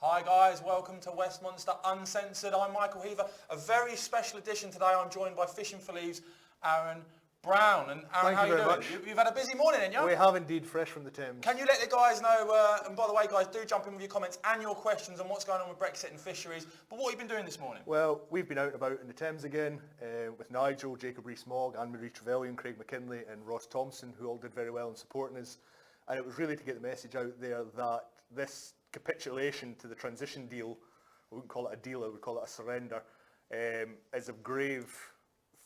Hi guys, welcome to Westmonster Uncensored. I'm Michael Heaver. A very special edition today. I'm joined by Fishing for Leaves, Aaron Brown. And Aaron, Thank you very much. You've had a busy morning, haven't you? We have indeed, fresh from the Thames. Can you let the guys know, and by the way guys, do jump in with your comments and your questions on what's going on with Brexit and fisheries. But what have you been doing this morning? Well, we've been out and about in the Thames again with Nigel, Jacob Rees-Mogg, Anne-Marie Trevelyan, Craig McKinley and Ross Thompson, who all did very well in supporting us. And it was really to get the message out there that this capitulation to the transition deal, I wouldn't call it a deal, I would call it a surrender, is of grave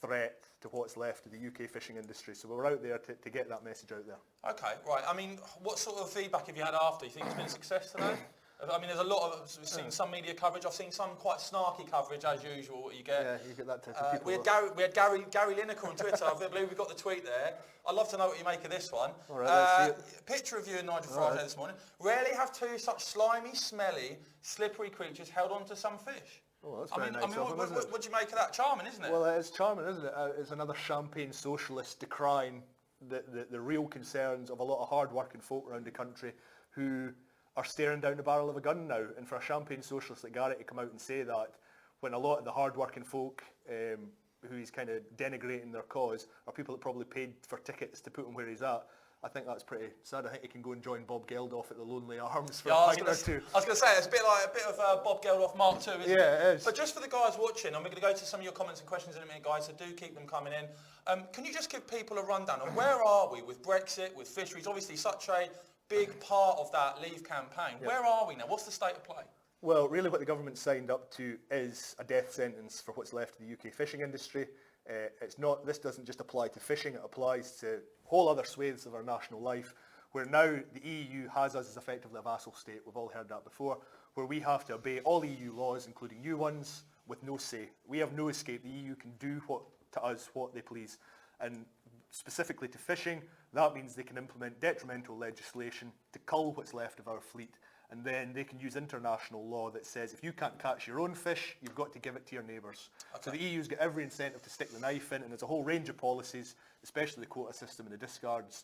threat to what's left of the UK fishing industry. So we're out there to get that message out there. Okay, right. I mean, what sort of feedback have you had after? You think it's been a success today? I mean, there's a lot of, we've seen some media coverage. I've seen some quite snarky coverage, as usual, what you get. Yeah, you get that type of people. We had Gary Lineker on Twitter. I believe we got the tweet there. I'd love to know what you make of this one. All right, let's see it. Picture of you and Nigel Farage this morning. Rarely have two such slimy, smelly, slippery creatures held on to some fish. Oh, that's very nice of him, isn't it? What do you make of that? Charming, isn't it? Well, it's charming, isn't it? It's another champagne socialist decrying the real concerns of a lot of hard-working folk around the country who are staring down the barrel of a gun now. And for a champagne socialist like Garrett to come out and say that, when a lot of the hard-working folk who he's kind of denigrating their cause are people that probably paid for tickets to put him where he's at, I think that's pretty sad. I think he can go and join Bob Geldof at the Lonely Arms for a pint or two. I was going to say, it's a bit of Bob Geldof Mark II, isn't it? Yeah, it is. But just for the guys watching, and we're going to go to some of your comments and questions in a minute, guys, so do keep them coming in. Can you just give people a rundown on where are we with Brexit, with fisheries? Obviously, such a big part of that Leave campaign. Yep. Where are we now? What's the state of play? Well, really what the government signed up to is a death sentence for what's left of the UK fishing industry. This doesn't just apply to fishing, it applies to whole other swathes of our national life, where now the EU has us as effectively a vassal state. We've all heard that before, where we have to obey all EU laws, including new ones, with no say. We have no escape. The EU can do to us what they please. And specifically to fishing, that means they can implement detrimental legislation to cull what's left of our fleet. And then they can use international law that says if you can't catch your own fish, you've got to give it to your neighbours. Okay. So the EU's got every incentive to stick the knife in, and there's a whole range of policies, especially the quota system and the discards,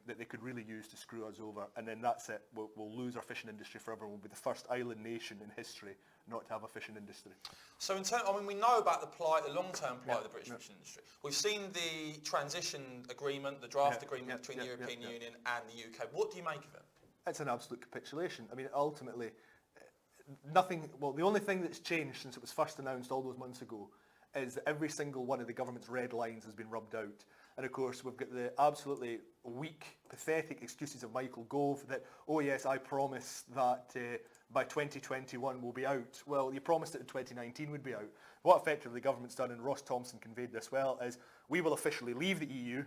that they could really use to screw us over. And then that's it. We'll lose our fishing industry forever. We'll be the first island nation in history not to have a fishing industry. So we know about the long-term plight of the British fishing industry. We've seen the transition agreement, the draft agreement between the European Union and the UK. What do you make of it? It's an absolute capitulation. I mean, ultimately, the only thing that's changed since it was first announced all those months ago is that every single one of the government's red lines has been rubbed out. And of course, we've got the absolutely weak, pathetic excuses of Michael Gove that, oh yes, I promised that by 2021 we'll be out. Well, you promised it in 2019 we'd be out. What effectively the government's done, and Ross Thompson conveyed this well, is we will officially leave the EU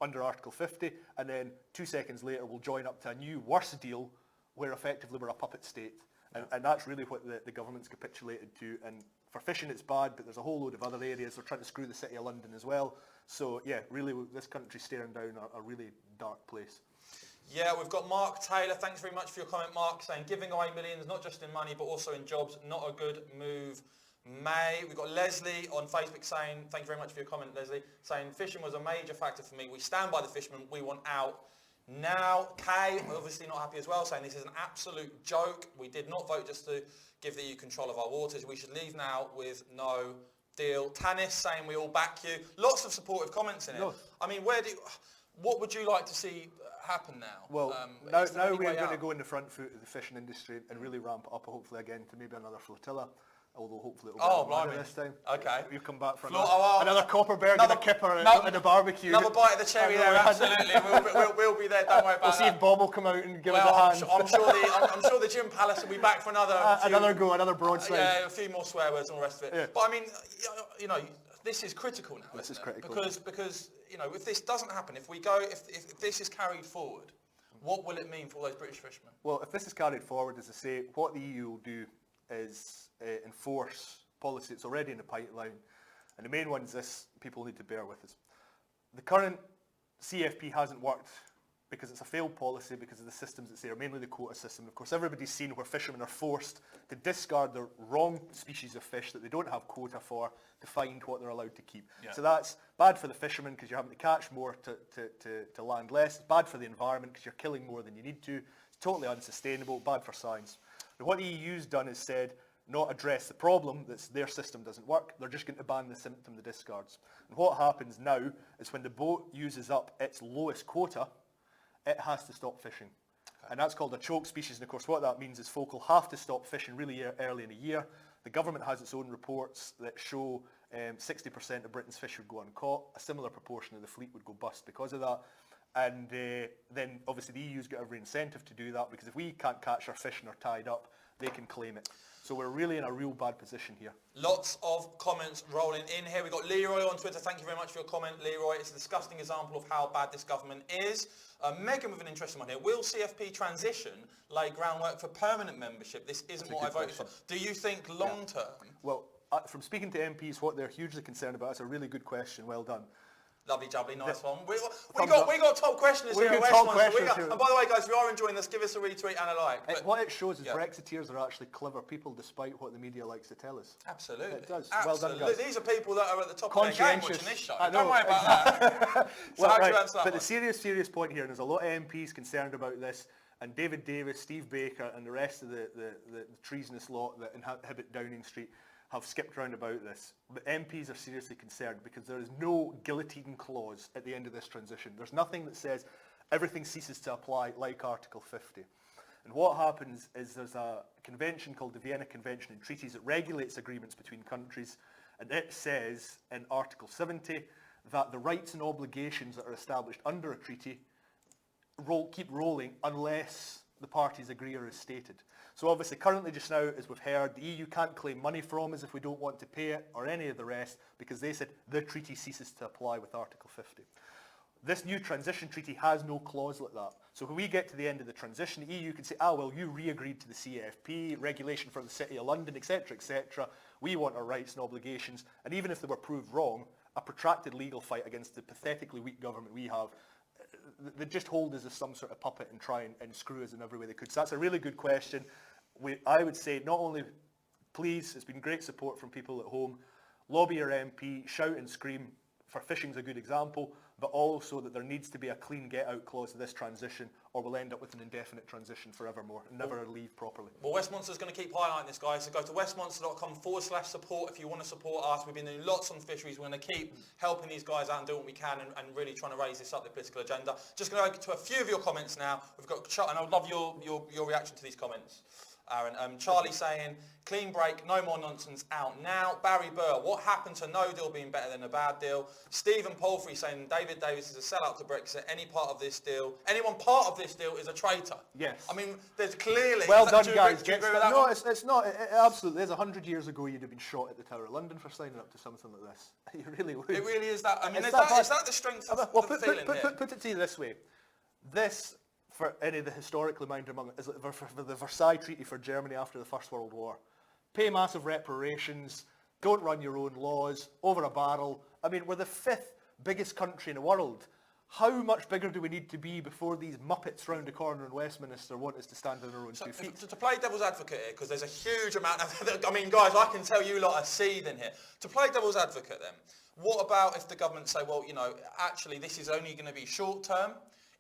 under Article 50, and then 2 seconds later we'll join up to a new, worse deal where effectively we're a puppet state. And that's really what the government's capitulated to. And for fishing it's bad, but there's a whole load of other areas. They're trying to screw the City of London as well. So yeah, really this country's staring down a really dark place. Yeah, we've got Mark Taylor. Thanks very much for your comment, Mark, saying giving away millions, not just in money, but also in jobs, not a good move. We've got Leslie on Facebook saying, thank you very much for your comment, Leslie, saying fishing was a major factor for me. We stand by the fishermen. We want out now. Kay, obviously not happy as well, saying this is an absolute joke. We did not vote just to give the EU control of our waters. We should leave now with no deal. Tanis saying we all back you. Lots of supportive comments in it. No. I mean, what would you like to see happen now? Well, now we're going to go in the front foot of the fishing industry and really ramp it up, hopefully again, to maybe another flotilla. Although hopefully it'll be this time. Okay. You come back for another Copperberg and a kipper and a barbecue. Another bite of the cherry there, absolutely. We'll be there, don't worry about that. We'll see if Bob will come out and give us a hand. I'm sure the Gym Palace will be back for another broadside. Yeah, a few more swear words and all the rest of it. Yeah. But I mean, this is critical now. This is critical. Because if this doesn't happen, if this is carried forward, what will it mean for all those British fishermen? Well, if this is carried forward, as I say, what the EU will do is enforce policy that's already in the pipeline, and the main one is this: people need to bear with us. The current CFP hasn't worked because it's a failed policy because of the systems that's there, mainly the quota system. Of course, everybody's seen where fishermen are forced to discard the wrong species of fish that they don't have quota for to find what they're allowed to keep. Yeah. So that's bad for the fishermen because you're having to catch more to land less. It's bad for the environment because you're killing more than you need to. It's totally unsustainable, bad for science. And what the EU's done is said, not address the problem, that their system doesn't work, they're just going to ban the symptom, the discards. And what happens now is when the boat uses up its lowest quota, it has to stop fishing. And that's called a choke species, and of course what that means is folk will have to stop fishing really early in the year. The government has its own reports that show 60% of Britain's fish would go uncaught, a similar proportion of the fleet would go bust because of that. And then obviously the EU's got every incentive to do that, because if we can't catch our fish and are tied up, they can claim it. So we're really in a real bad position here. Lots of comments rolling in here. We've got Leroy on Twitter. Thank you very much for your comment, Leroy. It's a disgusting example of how bad this government is. Megan with an interesting one here. Will CFP transition lay groundwork for permanent membership? This isn't what I voted for. Do you think long term? Well, from speaking to MPs, what they're hugely concerned about, that's a really good question. Well done. Lovely jubbly, nice one. We got top questioners here at Westmonster. And by the way, guys, if you are enjoying this, give us a retweet and a like. What it shows is Brexiteers are actually clever people, despite what the media likes to tell us. Absolutely. It does. Absolutely. Well done, guys. These are people that are at the top of their game watching this show. Don't worry about that. But the serious point here, and there's a lot of MPs concerned about this, and David Davis, Steve Baker, and the rest of the treasonous lot that inhabit Downing Street have skipped round about this. But MPs are seriously concerned because there is no guillotine clause at the end of this transition. There's nothing that says everything ceases to apply like Article 50. And what happens is there's a convention called the Vienna Convention and Treaties that regulates agreements between countries, and it says in Article 70 that the rights and obligations that are established under a treaty keep rolling unless the parties agree or is stated. So obviously currently just now, as we've heard, the EU can't claim money from us if we don't want to pay it or any of the rest, because they said the treaty ceases to apply with Article 50. This new transition treaty has no clause like that. So when we get to the end of the transition, the EU can say, well, you re-agreed to the CFP, regulation for the City of London, etc., etc. We want our rights and obligations. And even if they were proved wrong, a protracted legal fight against the pathetically weak government we have, they just hold us as some sort of puppet and try and screw us in every way they could. So that's a really good question. I would say not only, please, it's been great support from people at home, lobby your MP, shout and scream, for fishing's a good example, but also that there needs to be a clean get-out clause of this transition, or we'll end up with an indefinite transition forevermore and never leave properly. Well, Westmonster's going to keep highlighting this, guys, so go to westmonster.com/support if you want to support us. We've been doing lots on fisheries. We're going to keep helping these guys out and doing what we can and really trying to raise this up the political agenda. Just going to go to a few of your comments now. We've got, and I would love your reaction to these comments, Aaron. Charlie saying, clean break, no more nonsense, out now. Barry Burr, what happened to no deal being better than a bad deal? Stephen Palfrey saying, David Davis is a sellout to Brexit. Anyone part of this deal is a traitor. Yes. I mean, there's clearly... Well done, guys. Do you agree with that no, one? it's not. It absolutely is. 100 years ago, you'd have been shot at the Tower of London for signing up to something like this. You really would. It really is that. I mean, is that the strength of the feeling here? Put it to you this way. This, for any of the historically minded among it, is like for the Versailles Treaty for Germany after the First World War. Pay massive reparations, don't run your own laws, over a barrel. I mean, we're the 5th biggest country in the world. How much bigger do we need to be before these muppets round the corner in Westminster want us to stand on our own 2 feet? To play devil's advocate here, because there's a huge amount of... I mean, guys, I can tell you lot are seething here. To play devil's advocate then, what about if the government say, well, you know, actually this is only going to be short term?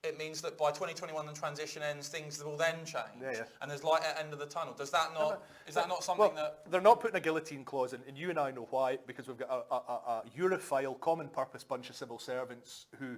It means that by 2021 the transition ends, things will then change, and there's light at the end of the tunnel. Does that not? Is that not something that? They're not putting a guillotine clause in, and you and I know why, because we've got a Europhile, common purpose bunch of civil servants who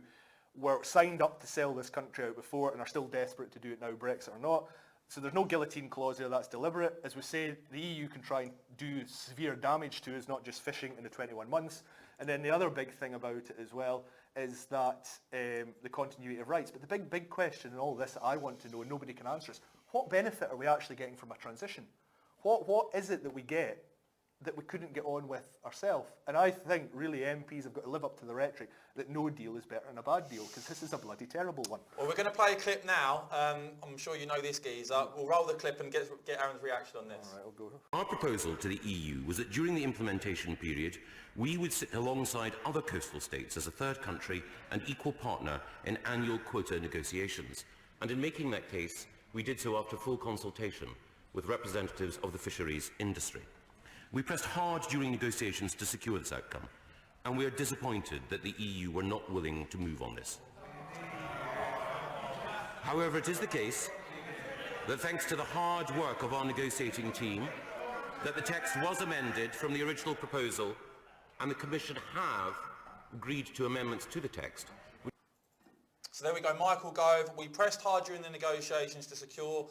were signed up to sell this country out before and are still desperate to do it now, Brexit or not. So there's no guillotine clause there, that's deliberate. As we say, the EU can try and do severe damage to us, not just fishing in the 21 months. And then the other big thing about it as well is that the continuity of rights. But the big question in all this that I want to know and nobody can answer is, what benefit are we actually getting from a transition? What is it that we get that we couldn't get on with ourselves? And I think really MPs have got to live up to the rhetoric that no deal is better than a bad deal, because this is a bloody terrible one. Well, we're going to play a clip now. I'm sure you know this geezer. We'll roll the clip and get Aaron's reaction on this. All right, I'll go. Our proposal to the EU was that during the implementation period, we would sit alongside other coastal states as a third country and equal partner in annual quota negotiations. And in making that case, we did so after full consultation with representatives of the fisheries industry. We pressed hard during negotiations to secure this outcome, and we are disappointed that the EU were not willing to move on this. However, it is the case that thanks to the hard work of our negotiating team, that the text was amended from the original proposal, and the Commission have agreed to amendments to the text. So there we go, Michael Gove. We pressed hard during the negotiations to secure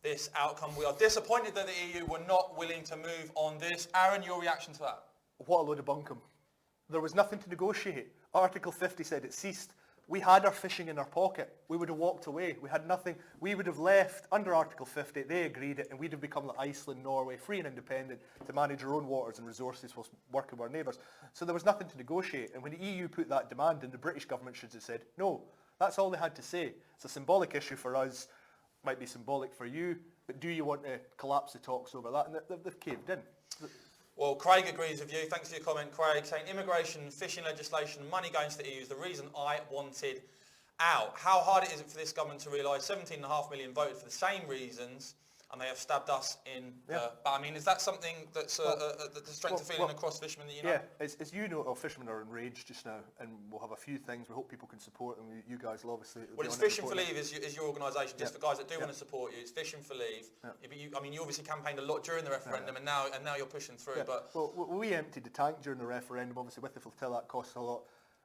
this outcome. We are disappointed that the EU were not willing to move on this. Aaron, your reaction to that? What a load of bunkum. There was nothing to negotiate. Article 50 said it ceased. We had our fishing in our pocket. We would have walked away. We had nothing. We would have left under Article 50. They agreed it, and we'd have become like Iceland, Norway, free and independent to manage our own waters and resources whilst working with our neighbours. So there was nothing to negotiate. And when the EU put that demand in, the British government should have said, no. That's all they had to say. It's a symbolic issue for us. Might be symbolic for you. But do you want to collapse the talks over that? And they've caved in. Well, Craig agrees with you. Thanks for your comment, Craig, saying immigration, fishing legislation, money going to the EU is the reason I wanted out. How hard is it for this government to realise 17.5 million voted for the same reasons, and they have stabbed us in the... But I mean, is that something that's the strength of feeling across fishermen that you know? Yeah, as you know, our fishermen are enraged just now, and we'll have a few things. We hope people can support them. You guys will obviously... Well, it's Fishing for Leave is your organisation, just for guys that do want to support you. It's Fishing for Leave. But you obviously campaigned a lot during the referendum, and now you're pushing through. But well, we emptied the tank during the referendum, obviously with the flotilla. It cost a lot,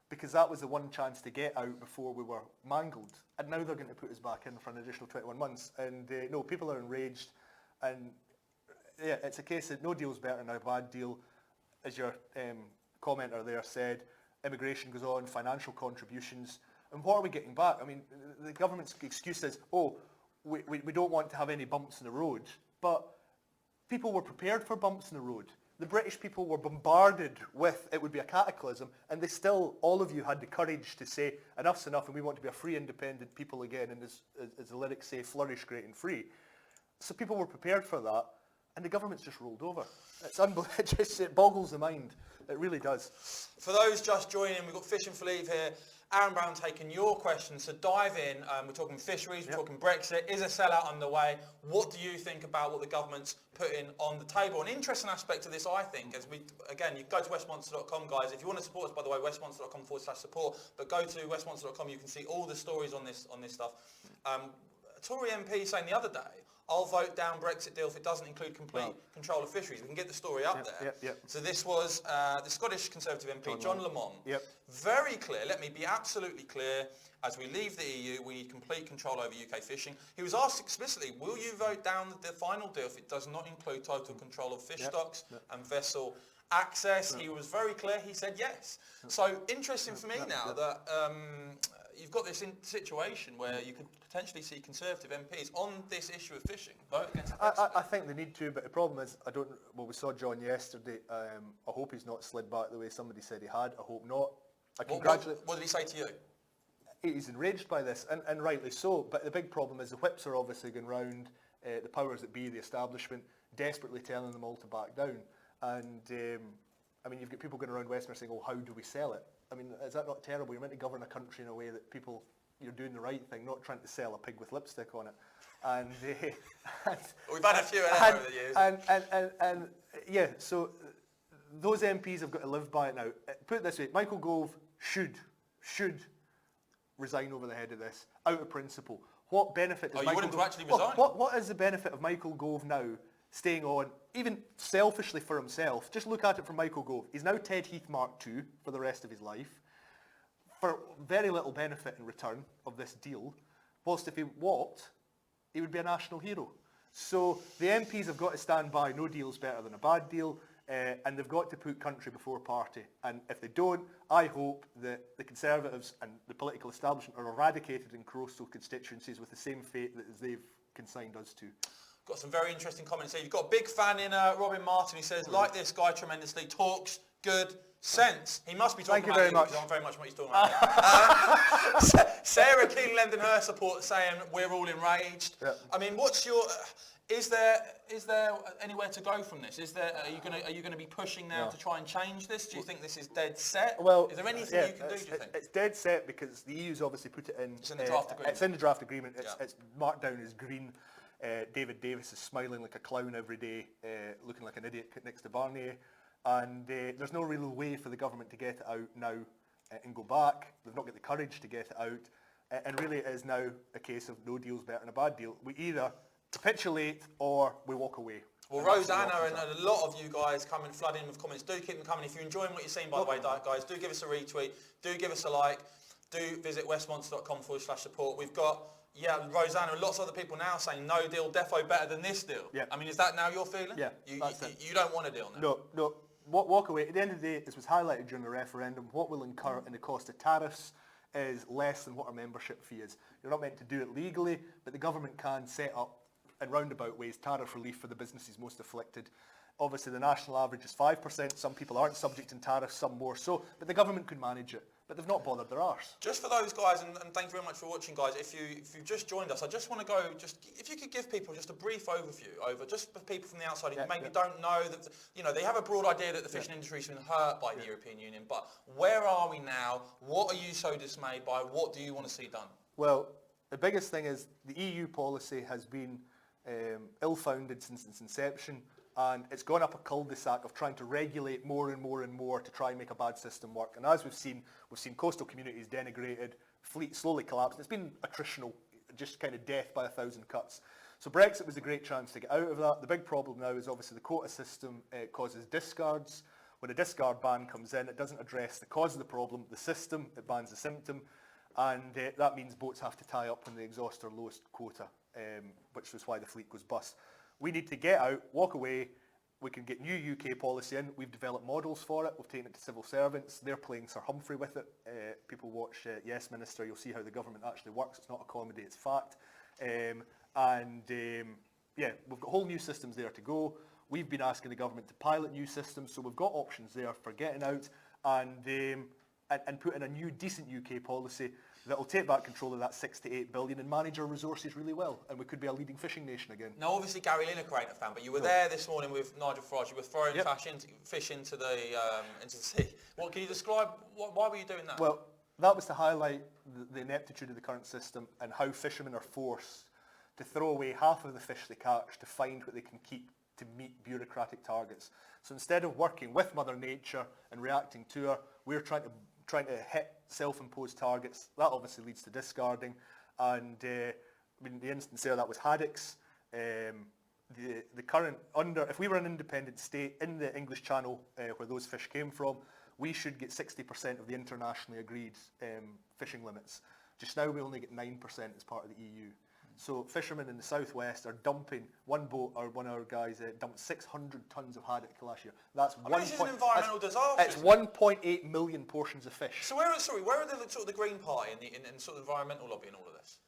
because that was the one chance to get out before we were mangled. And now they're going to put us back in for an additional 21 months. And no, people are enraged. And yeah, it's a case that no deal's better than a bad deal. As your commenter there said, immigration goes on, financial contributions. And what are we getting back? I mean, the government's excuse is, oh, we don't want to have any bumps in the road. But people were prepared for bumps in the road. The British people were bombarded with it would be a cataclysm, and they still, all of you had the courage to say, enough's enough and we want to be a free, independent people again, and as the lyrics say, flourish, great and free. So people were prepared for that, and the government's just rolled over. It's unbelievable. It boggles the mind. It really does. For those just joining, we've got Fishing for Leave here. Aaron Brown taking your questions, so dive in. We're talking fisheries, we're talking Brexit. Is a sellout underway? What do you think about what the government's putting on the table? An interesting aspect of this, I think, as you go to westmonster.com, guys. If you want to support us, by the way, westmonster.com/support. But go to westmonster.com, you can see all the stories on this stuff. A Tory MP saying the other day, I'll vote down Brexit deal if it doesn't include complete control of fisheries. We can get the story up there. So this was the Scottish Conservative MP, John Lamond. Very clear, let me be absolutely clear, as we leave the EU, we need complete control over UK fishing. He was asked explicitly, will you vote down the final deal if it does not include total control of fish stocks and vessel access? He was very clear, he said yes. So interesting for me now that you've got this situation where you could potentially see Conservative MPs on this issue of fishing vote against Brexit. I think they need to, but the problem is, we saw John yesterday. I hope he's not slid back the way somebody said he had. I hope not. What did he say to you? He's enraged by this, and rightly so. But the big problem is the whips are obviously going round, the powers that be, the establishment, desperately telling them all to back down. And you've got people going around Westminster saying, "Oh, how do we sell it?" I mean, is that not terrible? You're meant to govern a country in a way that you're doing the right thing, not trying to sell a pig with lipstick on it. And we've had a few of them over the years. So those MPs have got to live by it now. Put it this way: Michael Gove should resign over the head of this, out of principle. What benefit does you want him to actually resign? What is the benefit of Michael Gove now staying on, even selfishly for himself? Just look at it from Michael Gove. He's now Ted Heath Mark II for the rest of his life, for very little benefit in return of this deal, whilst if he walked, he would be a national hero. So the MPs have got to stand by, no deal's better than a bad deal, and they've got to put country before party. And if they don't, I hope that the Conservatives and the political establishment are eradicated in coastal constituencies with the same fate that as they've consigned us to. Got some very interesting comments here. You've got a big fan in Robin Martin. He says, like this guy tremendously, talks good sense. He must be talking about you because I'm very much what he's talking about. Sarah King lending her support, saying we're all enraged. I mean, what's your... Is there anywhere to go from this? Are you going to be pushing now to try and change this? Do you think this is dead set? Well, is there anything you can do? Do you think it's dead set because the EU's obviously put it in. It's in the draft agreement. It's in the draft agreement. It's marked down as green. David Davis is smiling like a clown every day, looking like an idiot next to Barnier, and there's no real way for the government to get it out now and go back. They've not got the courage to get it out, and really it is now a case of no deal's better than a bad deal. We either capitulate or we walk away. Well, And that's what the Rosanna and options are. a lot of you guys coming flooding with comments. Do keep them coming. If you're enjoying what you're seeing, by the way, guys, do give us a retweet. Do give us a like. Do visit westmonster.com/support. We've got, Rosanna and lots of other people now saying no deal, defo better than this deal. Yeah. I mean, is that now your feeling? Yeah, You don't want a deal now? No. Walk away. At the end of the day, as was highlighted during the referendum, what we'll incur in the cost of tariffs is less than what our membership fee is. You're not meant to do it legally, but the government can set up in roundabout ways tariff relief for the businesses most afflicted. Obviously, the national average is 5%. Some people aren't subject to tariffs, some more so, but the government could manage it. But they've not bothered their arse. Just for those guys, and thank you very much for watching, guys. If you've just joined us, I just want to go. If you could give people just a brief overview over, just for people from the outside who maybe don't know that, they have a broad idea that the fishing industry has been hurt by the European Union. But where are we now? What are you so dismayed by? What do you want to see done? Well, the biggest thing is the EU policy has been ill-founded since its inception, and it's gone up a cul-de-sac of trying to regulate more and more and more to try and make a bad system work. And as we've seen coastal communities denigrated, fleet slowly collapsed. It's been attritional, just kind of death by 1,000 cuts. So Brexit was a great chance to get out of that. The big problem now is obviously the quota system causes discards. When a discard ban comes in, it doesn't address the cause of the problem, the system, it bans the symptom. And that means boats have to tie up when they exhaust their lowest quota, which was why the fleet goes bust. We need to get out, walk away. We can get new UK policy in. We've developed models for it. We've taken it to civil servants. They're playing Sir Humphrey with it. People watch Yes Minister. You'll see how the government actually works. It's not a comedy, it's fact. We've got whole new systems there to go. We've been asking the government to pilot new systems, so we've got options there for getting out and put in a new decent UK policy that will take back control of that 6 to 8 billion and manage our resources really well, and we could be a leading fishing nation again. Now, obviously, Gary Lineker ain't a fan, but you were there this morning with Nigel Farage. You were throwing fish into the sea. What can you describe? Why were you doing that? Well, that was to highlight the ineptitude of the current system and how fishermen are forced to throw away half of the fish they catch to find what they can keep to meet bureaucratic targets. So instead of working with Mother Nature and reacting to her, we're trying to hit self-imposed targets. That obviously leads to discarding. And the instance there, that was haddocks. The current if we were an independent state in the English Channel where those fish came from, we should get 60% of the internationally agreed fishing limits. Just now we only get 9% as part of the EU. So fishermen in the southwest are dumping, one boat or one of our guys dumped 600 tonnes of haddock last year. This is an environmental disaster. It's 1.8 million portions of fish. So where are the Green Party and sort of environmental lobby in all of this?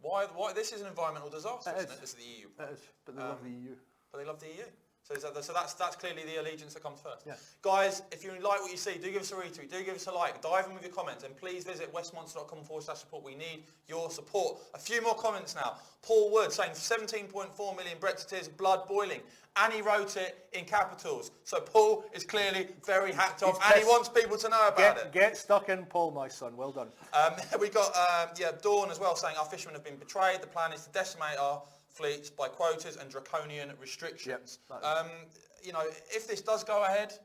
Why this is an environmental disaster, isn't it? This is the EU. It is, but they love the EU. But they love the EU. So that's clearly the allegiance that comes first. Yeah. Guys, if you like what you see, do give us a retweet, do give us a like, dive in with your comments, and please visit westmonster.com/support. We need your support. A few more comments now. Paul Wood saying 17.4 million Brexiteers, blood boiling. And he wrote it in capitals. So Paul is clearly very hacked off, and he wants people to know about it. Get stuck in, Paul, my son. Well done. We got Dawn as well saying our fishermen have been betrayed. The plan is to decimate our fleets by quotas and draconian restrictions. If this does go ahead,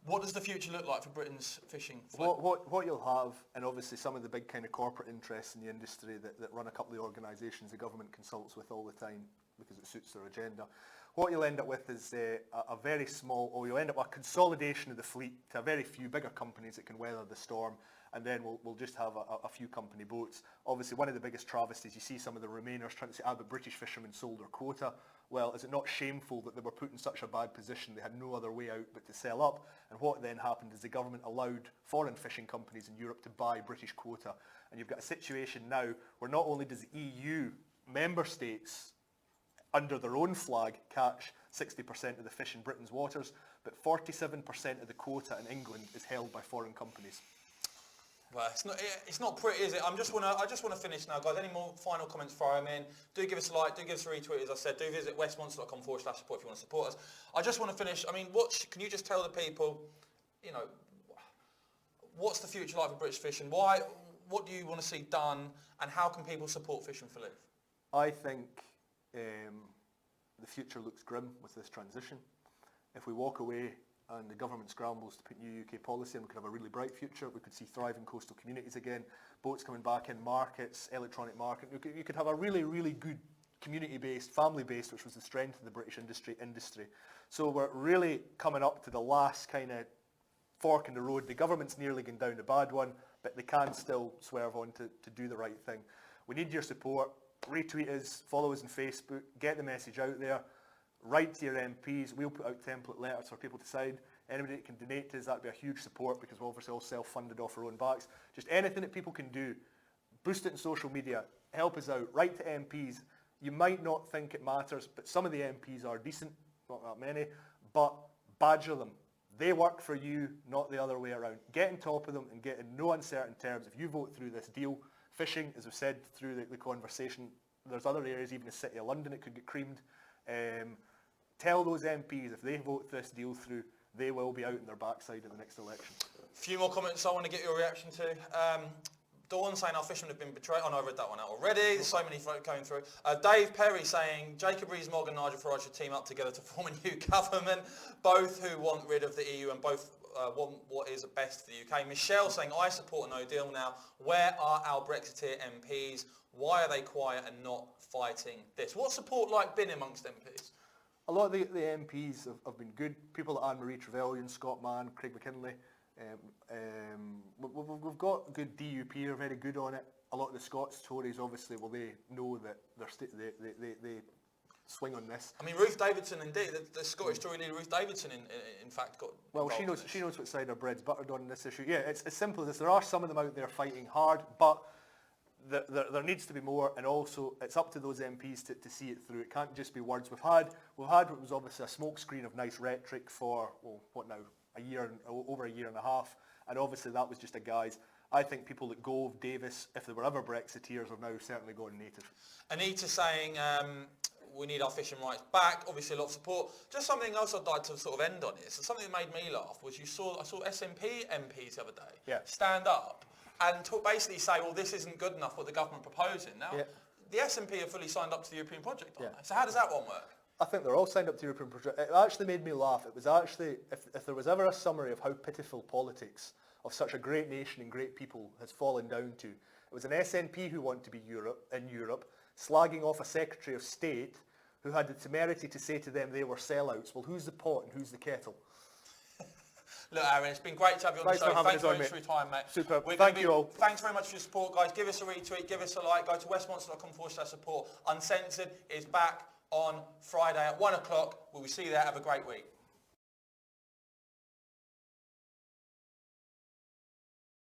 what does the future look like for Britain's fishing fleet? What you'll have, and obviously some of the big kind of corporate interests in the industry that run a couple of organisations the government consults with all the time because it suits their agenda, what you'll end up with is a very small, or you'll end up with a consolidation of the fleet to a very few bigger companies that can weather the storm, and then we'll just have a few company boats. Obviously, one of the biggest travesties, you see some of the Remainers trying to say, but British fishermen sold their quota. Well, is it not shameful that they were put in such a bad position they had no other way out but to sell up? And what then happened is the government allowed foreign fishing companies in Europe to buy British quota. And you've got a situation now where not only does the EU member states under their own flag catch 60% of the fish in Britain's waters, but 47% of the quota in England is held by foreign companies. Well, it's not pretty, is it? I just want to finish now, guys. Any more final comments before I'm in? Do give us a like, do give us a retweet, as I said. Do visit westmonster.com/support if you want to support us. I just want to finish. I mean, can you just tell the people, what's the future like for British fishing? What do you want to see done, and how can people support Fishing for Live? I think the future looks grim with this transition. If we walk away and the government scrambles to put new UK policy in, we could have a really bright future. We could see thriving coastal communities again, boats coming back in markets, electronic market. You could have a really, really good community-based, family-based, which was the strength of the British industry. So we're really coming up to the last kind of fork in the road. The government's nearly gone down the bad one, but they can still swerve on to do the right thing. We need your support. Retweet us, follow us on Facebook, get the message out there, write to your MPs. We'll put out template letters for people to sign. Anybody that can donate to us, that'd be a huge support because we're obviously all self-funded off our own backs. Just anything that people can do, boost it in social media, help us out, write to MPs. You might not think it matters, but some of the MPs are decent, not that many, but badger them. They work for you, not the other way around. Get on top of them and get in no uncertain terms. If you vote through this deal, fishing, as we've said through the conversation, there's other areas, even the City of London, it could get creamed. Tell those MPs if they vote this deal through, they will be out in their backside in the next election. A few more comments I want to get your reaction to. Dawn saying our fishermen have been betrayed. Oh no, I read that one out already. There's so many going through. Dave Perry saying Jacob Rees-Mogg and Nigel Farage should team up together to form a new government, both who want rid of the EU and both want what is best for the UK. Michelle saying I support a no deal now. Where are our Brexiteer MPs? Why are they quiet and not fighting this? What's support like been amongst MPs? A lot of the MPs have been good. People like Anne-Marie Trevelyan, Scott Mann, Craig McKinley. We've got good DUP, are very good on it. A lot of the Scots Tories, obviously, well, they know that they swing on this. I mean, Ruth Davidson, indeed, the Scottish Tory leader Ruth Davidson, in fact, got well. She knows what side her bread's buttered on this issue. Yeah, it's as simple as this. There are some of them out there fighting hard, but there needs to be more, and also it's up to those MPs to see it through. It can't just be words. We've had what was obviously a smokescreen of nice rhetoric for over a year and a half, and obviously that was just a guise. I think people that Gove, Davis, if they were ever Brexiteers, are now certainly going native. Anita saying we need our fishing rights back. Obviously a lot of support. Just something else I'd like to sort of end on here. So something that made me laugh was I saw SNP MPs the other day stand up and basically say, well, this isn't good enough what the government proposing. Now, the SNP are fully signed up to the European project, aren't they? So how does that one work? I think they're all signed up to the European project. It actually made me laugh. It was actually, if there was ever a summary of how pitiful politics of such a great nation and great people has fallen down to, it was an SNP who want to be in Europe, slagging off a Secretary of State who had the temerity to say to them they were sellouts. Well, who's the pot and who's the kettle? Look, Aaron, it's been great to have you on the show. Thanks very much for your time, mate. Super. Thank you all. Thanks very much for your support, guys. Give us a retweet, give us a like. Go to westmonster.com/support. Uncensored is back on Friday at 1 o'clock. We'll see you there. Have a great week.